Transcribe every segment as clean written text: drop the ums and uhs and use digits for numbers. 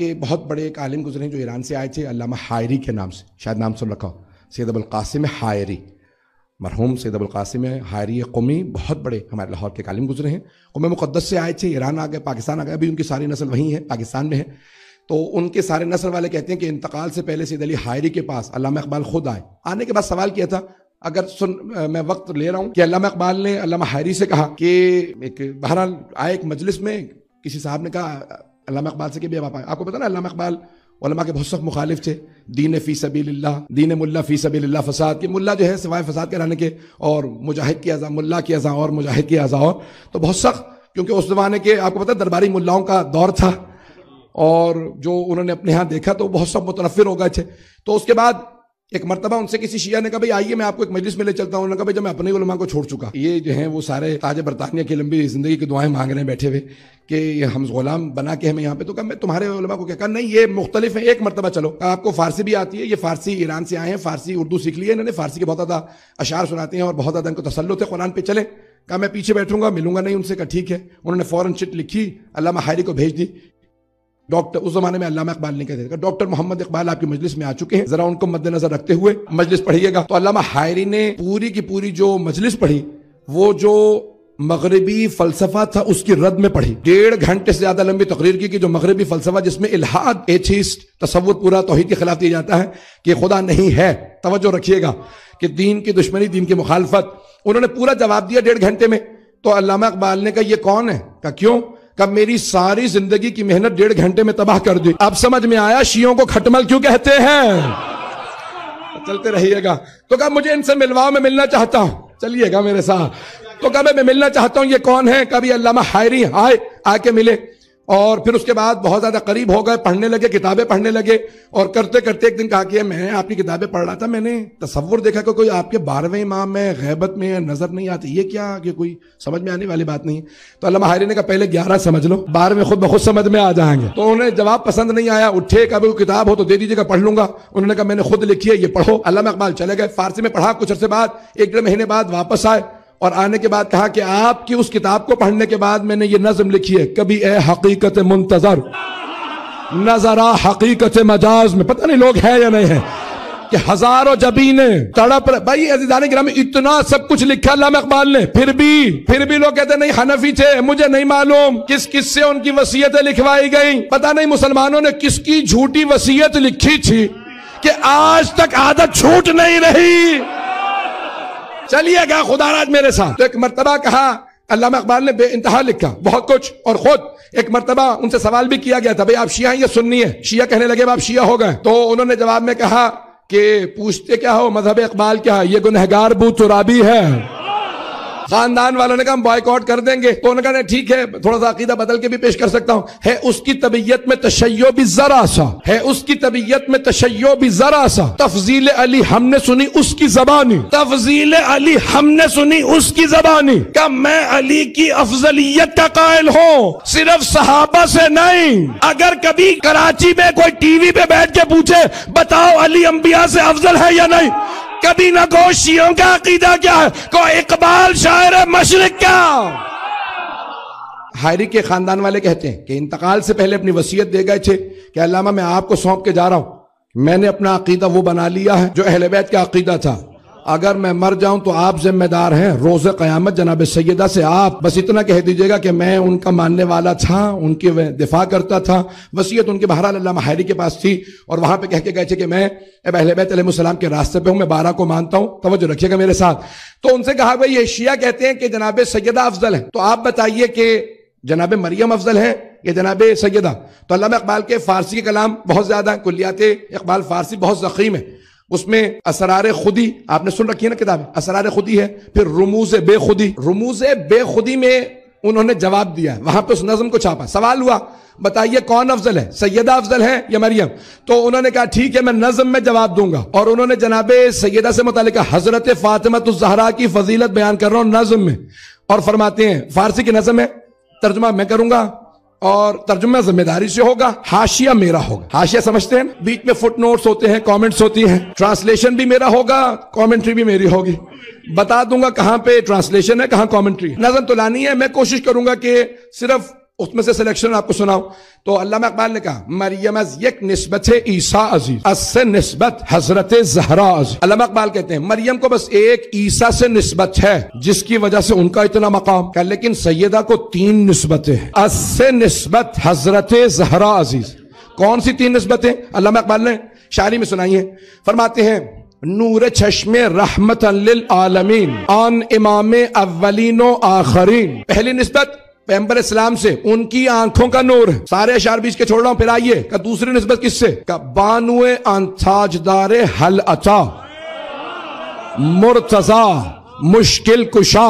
کہ بہت بڑے ایک عالم گزرے ہیں جو ایران سے آئے تھے، علامہ حائری کے نام سے، شاید نام سن رکھا ہو، سید ابوالقاسم حائری، مرحوم سید ابوالقاسم حائری قمی، بہت بڑے ہمارے لاہور کے عالم گزرے ہیں، قوم مقدس سے آئے تھے، ایران آ گئے، پاکستان آ گئے، ابھی ان کی ساری نسل وہیں ہے، پاکستان میں ہے۔ تو ان کے سارے نسل والے کہتے ہیں کہ انتقال سے پہلے سید علی حائری کے پاس علامہ اقبال خود آئے، آنے کے بعد سوال کیا تھا، اگر میں وقت لے رہا ہوں، کہ علامہ اقبال نے علامہ حائری سے کہا کہ بہرحال آئے ایک مجلس میں، کسی صاحب نے کہا علامہ اقبال سے کہ آپ کو پتا نا علامہ اقبال علماء کے بہت سخت مخالف تھے، دین فی سبیل اللہ، دین ملا فی سبیل اللہ، فساد کے ملا جو ہے سوائے فساد کرانے کے، اور مجاہد کی ازاں، ملا کی ازاں اور مجاہد کی ازاں، اور تو بہت سخت، کیونکہ اس زمانے کے آپ کو پتا درباری ملاؤں کا دور تھا، اور جو انہوں نے اپنے ہاں دیکھا تو بہت سب متنفر ہو گئے تھے۔ تو اس کے بعد ایک مرتبہ ان سے کسی شیعہ نے کہا بھائی آئیے میں آپ کو ایک مجلس میں لے چلتا ہوں، انہوں نے کہا بھائی جب میں اپنے علماء کو چھوڑ چکا، یہ جو ہیں وہ سارے تاج برطانیہ کی لمبی زندگی کی دعائیں مانگ رہے ہیں بیٹھے ہوئے کہ ہم غلام بنا کے ہمیں یہاں پہ، تو کہا میں تمہارے علماء کو کیا کہا نہیں یہ مختلف ہیں، ایک مرتبہ چلو، آپ کو فارسی بھی آتی ہے، یہ فارسی ایران سے آئے ہیں، فارسی اردو سیکھ لی ہے انہوں نے، فارسی کے بہت زیادہ اشعار سناتے ہیں اور بہت زیادہ ان کو تسلط ہے قرآن پہ، چلیں۔ کہا میں پیچھے بیٹھوں گا، ملوں گا نہیں ان سے، کہا ٹھیک ہے۔ انہوں نے فوراً چٹ لکھی، علامہ حائری کو بھیج دی۔ ڈاکٹر اس زمانے میں علامہ اقبال نہیں کہتے تھے، ڈاکٹر محمد اقبال آپ کی مجلس میں آ چکے ہیں، ذرا ان کو مد نظر رکھتے ہوئے مجلس پڑھیے گا۔ تو علامہ حائری نے پوری کی پوری جو مجلس پڑھی، وہ جو مغربی فلسفہ تھا اس کی رد میں پڑھی، 1.5 گھنٹے سے زیادہ لمبی تقریر کی کہ جو مغربی فلسفہ جس میں الحاد، ایتھیسٹ تصور پورا توحید کے خلاف دیا جاتا ہے کہ خدا نہیں ہے، توجہ رکھیے گا، کہ دین کی دشمنی، دین کی مخالفت، انہوں نے پورا جواب دیا 1.5 گھنٹے میں۔ تو علامہ اقبال نے کہا یہ کون ہے؟ کہا کیوں؟ کہ میری ساری زندگی کی محنت 1.5 گھنٹے میں تباہ کر دی، اب سمجھ میں آیا شیعوں کو کھٹمل کیوں کہتے ہیں۔ چلتے رہیے گا۔ تو کہا مجھے ان سے ملواؤ، میں ملنا چاہتا ہوں، چلیے گا میرے ساتھ۔ تو کہا میں ملنا چاہتا ہوں، یہ کون ہے؟ کبھی علامہ حائری آئے، آ کے ملے، اور پھر اس کے بعد بہت زیادہ قریب ہو گئے، پڑھنے لگے، کتابیں پڑھنے لگے، اور کرتے کرتے ایک دن کہا کہ میں آپ کی کتابیں پڑھ رہا تھا، میں نے تصور دیکھا کہ کوئی آپ کے 12ویں امام میں غیبت میں نظر نہیں آتی، یہ کیا کہ کوئی سمجھ میں آنے والی بات نہیں۔ تو علامہ حائری نے کہا پہلے 11 سمجھ لو، 12ویں خود بخود سمجھ میں آ جائیں گے۔ تو انہیں جواب پسند نہیں آیا، اٹھے، کبھی کوئی کتاب ہو تو دے دیجیے گا، پڑھ لوں گا۔ انہوں نے کہا میں نے خود لکھی ہے، یہ پڑھو۔ علامہ اقبال چلے گئے، فارسی میں پڑھا، کچھ عرصے بعد 1.5 مہینے بعد واپس آئے، اور آنے کے بعد کہا کہ آپ کی اس کتاب کو پڑھنے کے بعد میں نے یہ نظم لکھی ہے، کبھی اے حقیقت منتظر نظرا حقیقت مجاز میں، پتہ نہیں لوگ ہے یا نہیں ہے، کہ ہزاروں جبینیں تڑپ رہے۔ بھائی عزیزان گرامی اتنا سب کچھ لکھا علامہ اقبال نے، پھر بھی لوگ کہتے نہیں حنفی تھے، مجھے نہیں معلوم کس سے ان کی وصیتیں لکھوائی گئیں، پتہ نہیں مسلمانوں نے کس کی جھوٹی وصیت لکھی تھی کہ آج تک عادت چھوٹ نہیں رہی۔ چلیے گا خدا راج میرے ساتھ۔ تو ایک مرتبہ کہا علامہ اقبال نے بے انتہا لکھا بہت کچھ، اور خود ایک مرتبہ ان سے سوال بھی کیا گیا تھا بھئی آپ شیعہ ہیں یا سنی ہیں؟ شیعہ کہنے لگے آپ شیعہ ہو گئے، تو انہوں نے جواب میں کہا کہ پوچھتے کیا ہو، مذہب اقبال کیا ہے؟ یہ گنہگار بو ترابی ہے۔ خاندان والوں نے کہا ہم بائیکاٹ کر دیں گے، تو انہوں نے کہا ٹھیک ہے تھوڑا سا عقیدہ بدل کے بھی پیش کر سکتا ہوں، ہے اس کی طبیعت میں تشیع بھی ذرا سا، ہے اس کی طبیعت میں تشیع بھی ذرا سا، تفضیل علی ہم نے سنی اس کی زبانی، تفضیل علی ہم نے سنی اس کی زبانی، کہ میں علی کی افضلیت کا قائل ہوں، صرف صحابہ سے نہیں۔ اگر کبھی کراچی میں کوئی ٹی وی پہ بیٹھ کے پوچھے بتاؤ علی انبیاء سے افضل ہے یا نہیں، کبھی نہ کو شیعوں کا عقیدہ کیا ہے، کو اقبال شاعر مشرق کا۔ حائری کے خاندان والے کہتے ہیں کہ انتقال سے پہلے اپنی وصیت دے گئے تھے کہ علامہ میں آپ کو سونپ کے جا رہا ہوں، میں نے اپنا عقیدہ وہ بنا لیا ہے جو اہل بیت کا عقیدہ تھا، اگر میں مر جاؤں تو آپ ذمہ دار ہیں، روز قیامت جناب سیدہ سے آپ بس اتنا کہہ دیجئے گا کہ میں ان کا ماننے والا تھا، ان کی دفاع کرتا تھا۔ وصیت ان کے بہرحال علامہ حائری کے پاس تھی، اور وہاں پہ کہہ کے گئے تھے کہ میں اہل بیت علیہ السلام کے راستے پہ ہوں، میں 12 کو مانتا ہوں، توجہ رکھیے گا میرے ساتھ۔ تو ان سے کہا بھئی یہ شیعہ کہتے ہیں کہ جناب سیدہ افضل ہے، تو آپ بتائیے کہ جناب مریم افضل ہے یا جناب سیدہ؟ تو علامہ اقبال کے فارسی کے کلام بہت زیادہ، کلیات اقبال فارسی بہت ضخیم ہے، اس میں اسرار خودی آپ نے سن رکھی ہے نا کتاب، اسرار خودی ہے، پھر رموز بے خودی، رموز بے خودی میں انہوں نے جواب دیا، وہاں پہ اس نظم کو چھاپا، سوال ہوا بتائیے کون افضل ہے، سیدہ افضل ہے یا مریم؟ تو انہوں نے کہا ٹھیک ہے میں نظم میں جواب دوں گا، اور انہوں نے جناب سیدہ سے متعلق حضرت فاطمہ الزہرا کی فضیلت بیان کر رہا ہوں نظم میں، اور فرماتے ہیں فارسی کی نظم ہے، ترجمہ میں کروں گا اور ترجمہ ذمہ داری سے ہوگا، حاشیہ میرا ہوگا، حاشیہ سمجھتے ہیں بیچ میں فٹ نوٹس ہوتے ہیں، کامنٹس ہوتی ہیں، ٹرانسلیشن بھی میرا ہوگا، کامنٹری بھی میری ہوگی، بتا دوں گا کہاں پہ ٹرانسلیشن ہے کہاں کامنٹری ہے۔ نظم تو لانی ہے، میں کوشش کروں گا کہ صرف اس میں سے سلیکشن آپ کو سناؤں تو علامہ اقبال نے کہا مریم از یک نسبت عیسیٰ عزیز، از سے نسبت حضرت زہرا عزیز. علامہ اقبال کہتے ہیں مریم کو بس ایک عیسیٰ سے نسبت ہے جس کی وجہ سے ان کا اتنا مقام کا، لیکن سیدہ کو 3 نسبتیں ہیں. از سے نسبت حضرت زہرا عزیز. کون سی 3 نسبتیں علامہ اقبال نے شاعری میں سنائی ہیں؟ فرماتے ہیں نور چشم رحمت للعالمین آن امام اولین و آخرین. پہلی نسبت پیغمبر اسلام سے، ان کی آنکھوں کا نور ہے. سارے اشعار بیچ کے چھوڑ رہا ہوں، پھر آئیے کہ دوسری نسبت کس سے؟ کہ بانو ان تاجدار حل عطا مرتضی مشکل کشا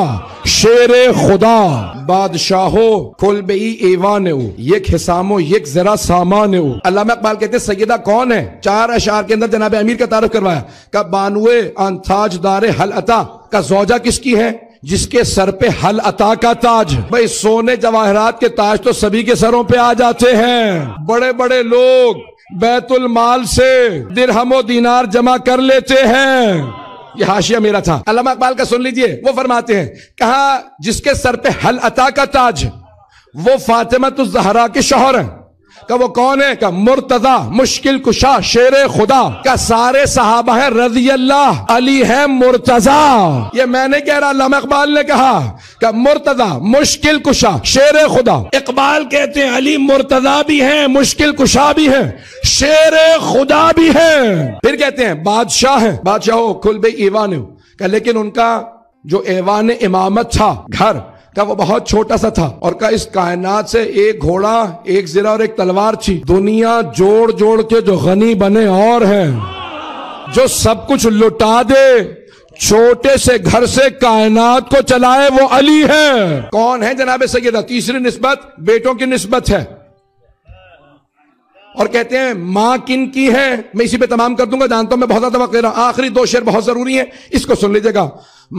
شیر خدا بادشاہو کل بئی ایوان او یک حسامو یک ذرا سامان او. علامہ اقبال کہتے ہیں سیدہ کون ہے؟ 4 اشعار کے اندر جناب امیر کا تعارف کروایا کہ بانو ان تاجدار حل عطا. کا زوجہ کس کی ہے؟ جس کے سر پہ حل عطا کا تاج. بھئی سونے جواہرات کے تاج تو سبھی کے سروں پہ آ جاتے ہیں. بڑے بڑے لوگ بیت المال سے درہم و دینار جمع کر لیتے ہیں. یہ حاشیہ میرا تھا. علامہ اقبال کا سن لیجئے، وہ فرماتے ہیں کہا جس کے سر پہ حل عطا کا تاج وہ فاطمہ الزہرا کے شوہر ہیں. کہ وہ کون ہے؟ کہ مرتضی مشکل کشا شیر خدا. کا سارے صحابہ ہیں رضی اللہ، علی ہے مرتضی. یہ میں نے کہہ رہا، علامہ اقبال نے کہا کہ مرتضی مشکل کشا شیر خدا. اقبال کہتے ہیں علی مرتضی بھی ہیں، مشکل کشا بھی ہیں، شیر خدا بھی ہیں. پھر کہتے ہیں بادشاہ ہیں، بادشاہ ہو کل بے ایوان ہو. کہ لیکن ان کا جو ایوان امامت تھا گھر کا وہ بہت چھوٹا سا تھا، اور کا اس کائنات سے ایک گھوڑا ایک زرہ اور ایک تلوار تھی. دنیا جوڑ جوڑ کے جو غنی بنے اور ہیں، جو سب کچھ لٹا دے چھوٹے سے گھر سے کائنات کو چلائے وہ علی ہے. کون ہے جناب سیدہ؟ تیسری نسبت بیٹوں کی نسبت ہے. اور کہتے ہیں ماں کن کی ہے؟ میں اسی پہ تمام کر دوں گا، جانتا ہوں میں بہت زیادہ وقت دے رہا ہوں. آخری 2 شعر بہت ضروری ہیں، اس کو سن لیجئے گا.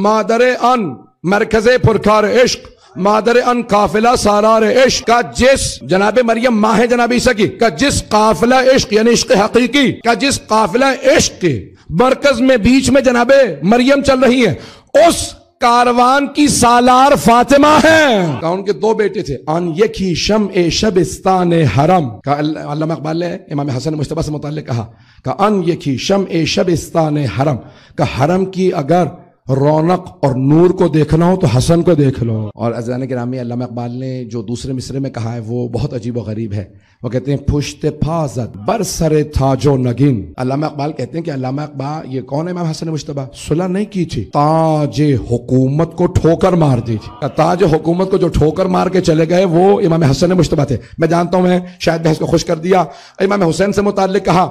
مادر ان مرکز پرکار عشق، مادر ان قافلہ سالار عشق. کا جس جناب مریم ماں ہے جناب عیسیٰ کی، کا جس قافلہ عشق یعنی عشق حقیقی، کا جس قافلہ عشق کے مرکز میں بیچ میں جناب مریم چل رہی ہے، اس کاروان کی سالار فاطمہ ہے. کہ ان کے 2 بیٹے تھے. ان یکی شمع شبستان حرم. کا علامہ اقبال نے امام حسن مجتبی سے متعلق کہا کہ ان یکی شمع شبستان حرم. کہ حرم کی اگر رونق اور نور کو دیکھنا ہو تو حسن کو دیکھ لو. اور عزیزان گرامی، علامہ اقبال نے جو دوسرے مصرے میں کہا ہے وہ بہت عجیب و غریب ہے. وہ کہتے ہیں پشت پازد بر سر تاج و نگین. علامہ اقبال کہتے ہیں کہ علامہ اقبال یہ کون ہے؟ امام حسن مجتبی. صلح نہیں کی تھی، تاج حکومت کو ٹھوکر مار دی تھی. تاج حکومت کو جو ٹھوکر مار کے چلے گئے وہ امام حسن مجتبی تھے. میں جانتا ہوں میں شاید بحث کو خوش کر دیا. امام حسین سے متعلق کہا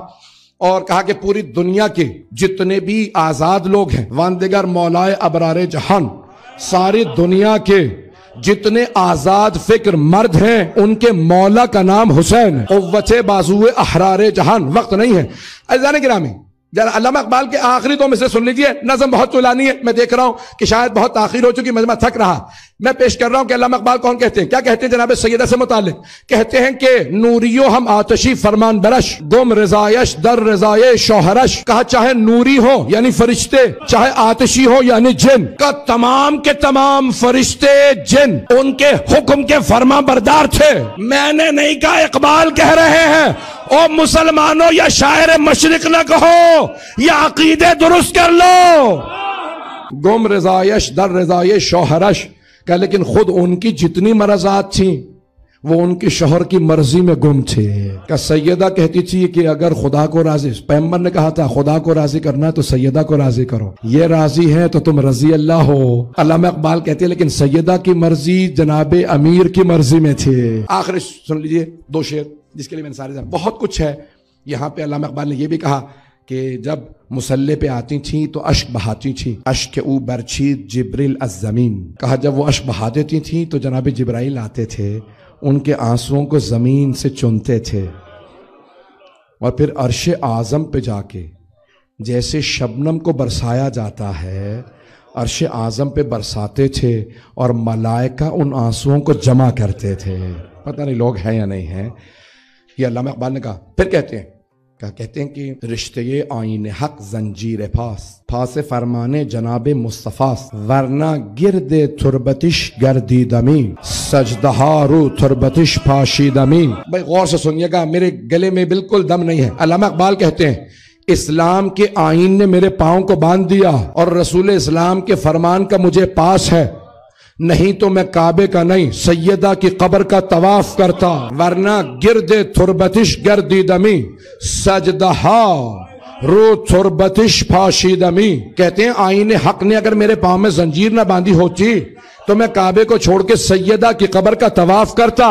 اور کہا کہ پوری دنیا کے جتنے بھی آزاد لوگ ہیں، واندگر مولائے ابرار جہان، ساری دنیا کے جتنے آزاد فکر مرد ہیں ان کے مولا کا نام حسین ہے. قوت بازو احرار جہان. وقت نہیں ہے عزیزان گرامی. علامہ اقبال کے آخری 2 مصرے سن لیجئے. نظم بہت طولانی ہے، میں دیکھ رہا ہوں کہ شاید بہت تاخیر ہو چکی، مجمع تھک رہا. میں پیش کر رہا ہوں کہ علامہ اقبال کون کہتے ہیں. کیا کہتے ہیں جناب سیدہ سے متعلق؟ کہتے ہیں کہ نوریو ہم آتشی فرمان برش، گم رضایش در رضائے شوہرش. کہا چاہے نوری ہو یعنی فرشتے، چاہے آتشی ہو یعنی جن، کا تمام کے تمام فرشتے جن ان کے حکم کے فرما بردار تھے. میں نے نہیں کہا، اقبال کہہ رہے ہیں. او مسلمانوں، یا شاعر مشرق نہ کہو، یا عقیدے درست کر لو. گم رضایش در رضائے شوہرش. کہ لیکن خود ان کی جتنی مرضات تھیں وہ ان کے شوہر کی مرضی میں گم تھے. کہ سیدہ کہتی تھی کہ اگر خدا کو راضی، پیغمبر نے کہا تھا خدا کو راضی کرنا ہے تو سیدہ کو راضی کرو، یہ راضی ہے تو تم رضی اللہ ہو. علامہ اقبال کہتے ہیں لیکن سیدہ کی مرضی جناب امیر کی مرضی میں تھے. آخر سن لیجئے 2 شعر جس کے لیے میں نے سارے بہت کچھ ہے. یہاں پہ علامہ اقبال نے یہ بھی کہا کہ جب مسلح پہ آتی تھیں تو اشک بہاتی تھیں. اشک او برچید جبریل از زمین. کہا جب وہ اشک بہا دیتی تھیں تو جناب جبرائیل آتے تھے، ان کے آنسوؤں کو زمین سے چنتے تھے اور پھر عرش اعظم پہ جا کے جیسے شبنم کو برسایا جاتا ہے عرش اعظم پہ برساتے تھے اور ملائکہ ان آنسوؤں کو جمع کرتے تھے. پتہ نہیں لوگ ہیں یا نہیں ہیں. یہ علامہ اقبال نے کہا. پھر کہتے ہیں کہتے ہیں کہ رشتے آئین حق زنجیر پاس فرمانے جناب مصطفیٰ، ورنہ گرد تربتش گردیدمی سجدہا رو تربتش پاشیدمی۔ بھائی غور سے سنیے گا، میرے گلے میں بالکل دم نہیں ہے۔ علامہ اقبال کہتے ہیں اسلام کے آئین نے میرے پاؤں کو باندھ دیا اور رسول اسلام کے فرمان کا مجھے پاس ہے، نہیں تو میں کعبے کا نہیں سیدہ کی قبر کا طواف کرتا، ورنہ گرد تربتش گردیدمی سجدہا رو تربتش پاشیدمی۔ کہتے ہیں آئین حق نے اگر میرے پاؤں میں زنجیر نہ باندھی ہوتی تو میں کعبے کو چھوڑ کے سیدہ کی قبر کا طواف کرتا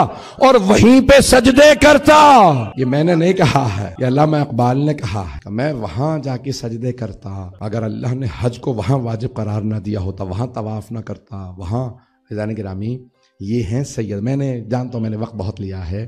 اور وہیں پہ سجدے کرتا۔ یہ میں نے نہیں کہا ہے، یہ علامہ اقبال نے کہا ہے کہ میں وہاں جا کے سجدے کرتا۔ اگر اللہ نے حج کو وہاں واجب قرار نہ دیا ہوتا، وہاں طواف نہ کرتا، وہاں فضان گرامی یہ ہیں سید۔ میں نے جانتا ہوں میں نے وقت بہت لیا ہے،